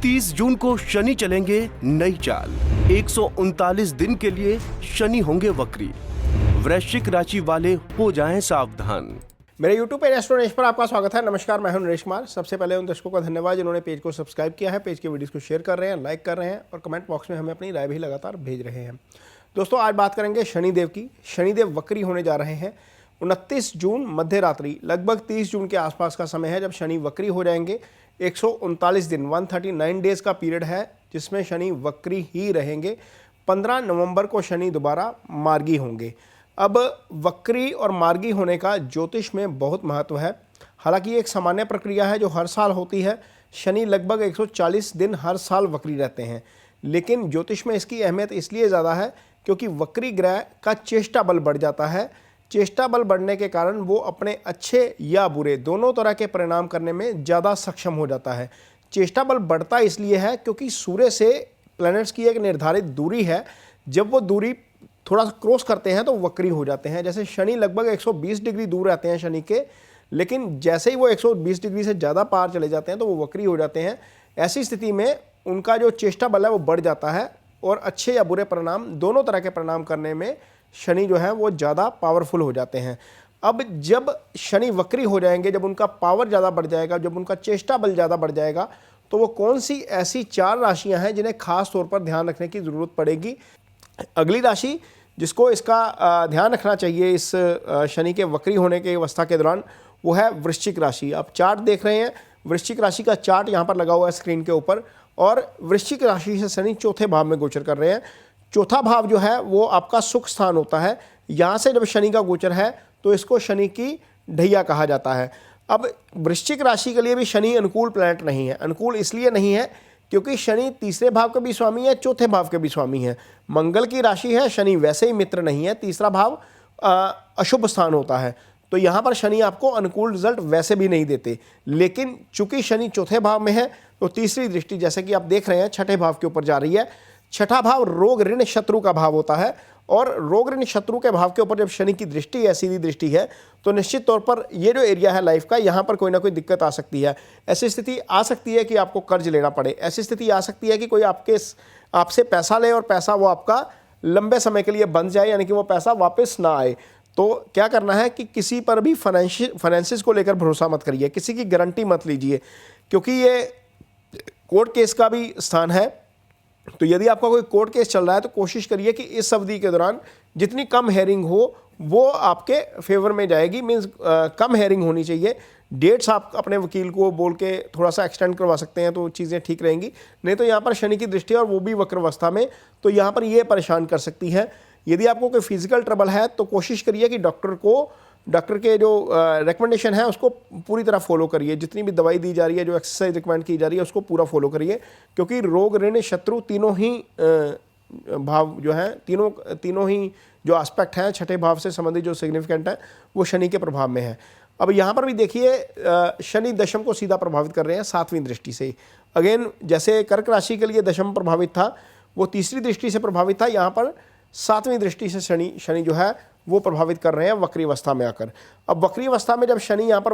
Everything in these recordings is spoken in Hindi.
30 जून को शनि चलेंगे नई चाल। 139 दिन के लिए शनि होंगे वक्री। वृश्चिक राशि वाले हो जाएं सावधान। मेरे YouTube पे एस्ट्रो नरेश पर आपका स्वागत है। नमस्कार, मैं हूं नरेश कुमार। सबसे पहले उन दर्शकों का धन्यवाद जिन्होंने पेज को सब्सक्राइब किया है, पेज के वीडियोस को शेयर कर रहे हैं, लाइक कर रहे हैं और कमेंट बॉक्स में हमें अपनी राय भी लगातार भेज रहे हैं। दोस्तों, आज बात करेंगे शनिदेव की। शनिदेव वक्री होने जा रहे हैं। 29 जून मध्य रात्रि लगभग 30 जून के आसपास का समय है जब शनि वक्री हो जाएंगे। 139 दिन 139 डेज का पीरियड है जिसमें शनि वक्री ही रहेंगे। 15 नवंबर को शनि दोबारा मार्गी होंगे। अब वक्री और मार्गी होने का ज्योतिष में बहुत महत्व है। हालांकि ये एक सामान्य प्रक्रिया है जो हर साल होती है। शनि लगभग 140 दिन हर साल वक्री रहते हैं, लेकिन ज्योतिष में इसकी अहमियत इसलिए ज़्यादा है क्योंकि वक्री ग्रह का चेष्टा बल बढ़ जाता है। चेष्टा बल बढ़ने के कारण वो अपने अच्छे या बुरे दोनों तरह के परिणाम करने में ज़्यादा सक्षम हो जाता है। चेष्टा बल बढ़ता इसलिए है क्योंकि सूर्य से प्लैनेट्स की एक निर्धारित दूरी है। जब वो दूरी थोड़ा सा क्रॉस करते हैं तो वक्री हो जाते हैं। जैसे शनि लगभग 120 डिग्री दूर रहते हैं शनि के, लेकिन जैसे ही वो 120 डिग्री से ज़्यादा पार चले जाते हैं तो वो वक्री हो जाते हैं। ऐसी स्थिति में उनका जो चेष्टा बल है वो बढ़ जाता है और अच्छे या बुरे परिणाम दोनों तरह के परिणाम करने में शनि जो है वो ज़्यादा पावरफुल हो जाते हैं। अब जब शनि वक्री हो जाएंगे, जब उनका पावर ज़्यादा बढ़ जाएगा, जब उनका चेष्टा बल ज़्यादा बढ़ जाएगा, तो वो कौन सी ऐसी 4 राशियां हैं जिन्हें खास तौर पर ध्यान रखने की ज़रूरत पड़ेगी। अगली राशि जिसको इसका ध्यान रखना चाहिए इस शनि के वक्री होने के अवस्था के दौरान, वो है वृश्चिक राशि। आप चार्ट देख रहे हैं, वृश्चिक राशि का चार्ट यहाँ पर लगा हुआ है स्क्रीन के ऊपर, और वृश्चिक राशि से शनि चौथे भाव में गोचर कर रहे हैं। चौथा भाव जो है वो आपका सुख स्थान होता है। यहाँ से जब शनि का गोचर है तो इसको शनि की ढैया कहा जाता है। अब वृश्चिक राशि के लिए भी शनि अनुकूल प्लैनेट नहीं है। अनुकूल इसलिए नहीं है क्योंकि शनि तीसरे भाव के भी स्वामी है, चौथे भाव के भी स्वामी है। मंगल की राशि है, शनि वैसे ही मित्र नहीं है। तीसरा भाव अशुभ स्थान होता है, तो यहाँ पर शनि आपको अनुकूल रिजल्ट वैसे भी नहीं देते। लेकिन चूंकि शनि चौथे भाव में है तो तीसरी दृष्टि, जैसे कि आप देख रहे हैं, छठे भाव के ऊपर जा रही है। छठा भाव रोग ऋण शत्रु का भाव होता है, और रोग ऋण शत्रु के भाव के ऊपर जब शनि की दृष्टि है, सीधी दृष्टि है, तो निश्चित तौर पर ये जो एरिया है लाइफ का, यहाँ पर कोई ना कोई दिक्कत आ सकती है। ऐसी स्थिति आ सकती है कि आपको कर्ज लेना पड़े। ऐसी स्थिति आ सकती है कि कोई आपसे पैसा ले और पैसा वो आपका लंबे समय के लिए बंद जाए, यानी कि वो पैसा वापस ना आए। तो क्या करना है कि किसी पर भी फाइनेंसिस को लेकर भरोसा मत करिए, किसी की गारंटी मत लीजिए, क्योंकि ये कोर्ट केस का भी स्थान है। तो यदि आपका कोई कोर्ट केस चल रहा है तो कोशिश करिए कि इस अवधि के दौरान जितनी कम हेयरिंग हो वो आपके फेवर में जाएगी। मीन्स कम हेयरिंग होनी चाहिए। डेट्स आप अपने वकील को बोल के थोड़ा सा एक्सटेंड करवा सकते हैं तो चीज़ें ठीक रहेंगी। नहीं तो यहाँ पर शनि की दृष्टि और वो भी वक्र अवस्था में, तो यहाँ पर ये परेशान कर सकती है। यदि आपको कोई फिजिकल ट्रबल है तो कोशिश करिए कि डॉक्टर के जो रिकमेंडेशन है उसको पूरी तरह फॉलो करिए। जितनी भी दवाई दी जा रही है, जो एक्सरसाइज रिकमेंड की जा रही है, उसको पूरा फॉलो करिए, क्योंकि रोग ऋण शत्रु तीनों ही भाव जो हैं, तीनों ही जो एस्पेक्ट हैं छठे भाव से संबंधित जो सिग्निफिकेंट है वो शनि के प्रभाव में है। अब यहाँ पर भी देखिए शनि दशम को सीधा प्रभावित कर रहे हैं 7वीं दृष्टि से। अगेन, जैसे कर्क राशि के लिए दशम प्रभावित था, वो तीसरी दृष्टि से प्रभावित था। यहाँ पर 7वीं दृष्टि से शनि जो है वो प्रभावित कर रहे हैं वक्री अवस्था में आकर। अब वक्री अवस्था में जब शनि यहाँ पर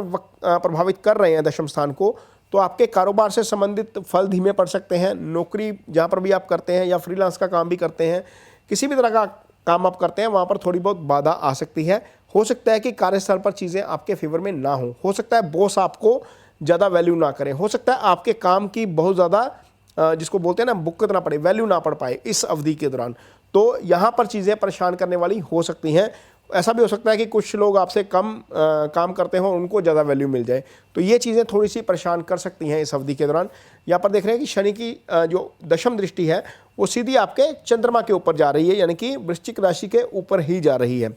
प्रभावित कर रहे हैं दशम स्थान को, तो आपके कारोबार से संबंधित फल धीमे पड़ सकते हैं। नौकरी जहाँ पर भी आप करते हैं या फ्रीलांस का काम भी करते हैं, किसी भी तरह का काम आप करते हैं, वहाँ पर थोड़ी बहुत बाधा आ सकती है। हो सकता है कि कार्यस्थल पर चीज़ें आपके फेवर में ना हो सकता है बॉस आपको ज़्यादा वैल्यू ना करें, हो सकता है आपके काम की बहुत ज़्यादा जिसको बोलते हैं ना बुक्कत ना पड़े, वैल्यू ना पड़ पाए इस अवधि के दौरान। तो यहाँ पर चीज़ें परेशान करने वाली हो सकती हैं। ऐसा भी हो सकता है कि कुछ लोग आपसे कम काम करते हों, उनको ज़्यादा वैल्यू मिल जाए। तो ये चीज़ें थोड़ी सी परेशान कर सकती हैं इस अवधि के दौरान। यहाँ पर देख रहे हैं कि शनि की जो दशम दृष्टि है वो सीधी आपके चंद्रमा के ऊपर जा रही है, यानी कि वृश्चिक राशि के ऊपर ही जा रही है।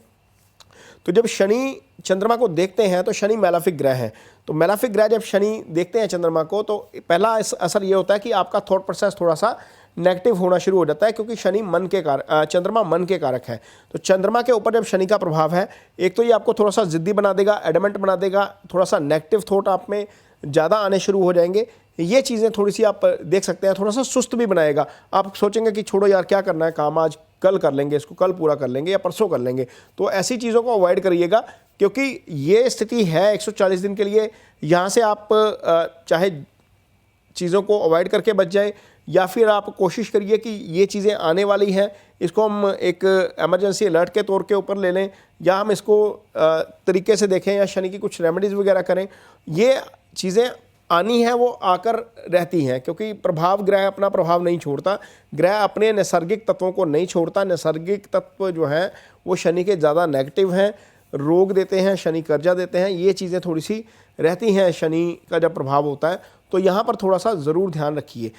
तो जब शनि चंद्रमा को देखते हैं तो शनि मैलेफिक ग्रह है। तो मैलेफिक ग्रह जब शनि देखते हैं चंद्रमा को, तो पहला असर ये होता है कि आपका थॉट प्रोसेस थोड़ा सा नेगेटिव होना शुरू हो जाता है, क्योंकि शनि मन के चंद्रमा मन के कारक है। तो चंद्रमा के ऊपर जब शनि का प्रभाव है, एक तो ये आपको थोड़ा सा जिद्दी बना देगा, एडमेंट बना देगा, थोड़ा सा नेगेटिव थॉट आप में ज़्यादा आने शुरू हो जाएंगे। ये चीज़ें थोड़ी सी आप देख सकते हैं, थोड़ा सा सुस्त भी बनाएगा। आप सोचेंगे कि छोड़ो यार क्या करना है काम, आज कल कर लेंगे, इसको कल पूरा कर लेंगे या परसों कर लेंगे। तो ऐसी चीज़ों को अवॉइड करिएगा, क्योंकि ये स्थिति है 140 दिन के लिए। यहाँ से आप चाहे चीज़ों को अवॉइड करके बच जाए, या फिर आप कोशिश करिए कि ये चीज़ें आने वाली हैं, इसको हम एक इमरजेंसी अलर्ट के तौर के ऊपर ले लें, या हम इसको तरीके से देखें, या शनि की कुछ रेमेडीज़ वगैरह करें। ये चीज़ें आनी है, वो आकर रहती हैं, क्योंकि प्रभाव ग्रह अपना प्रभाव नहीं छोड़ता, ग्रह अपने नैसर्गिक तत्वों को नहीं छोड़ता। नैसर्गिक तत्व जो हैं वो शनि के ज़्यादा नेगेटिव हैं, रोग देते हैं, शनि कर्जा देते हैं, ये चीज़ें थोड़ी सी रहती हैं शनि का जब प्रभाव होता है। तो यहाँ पर थोड़ा सा ज़रूर ध्यान रखिए।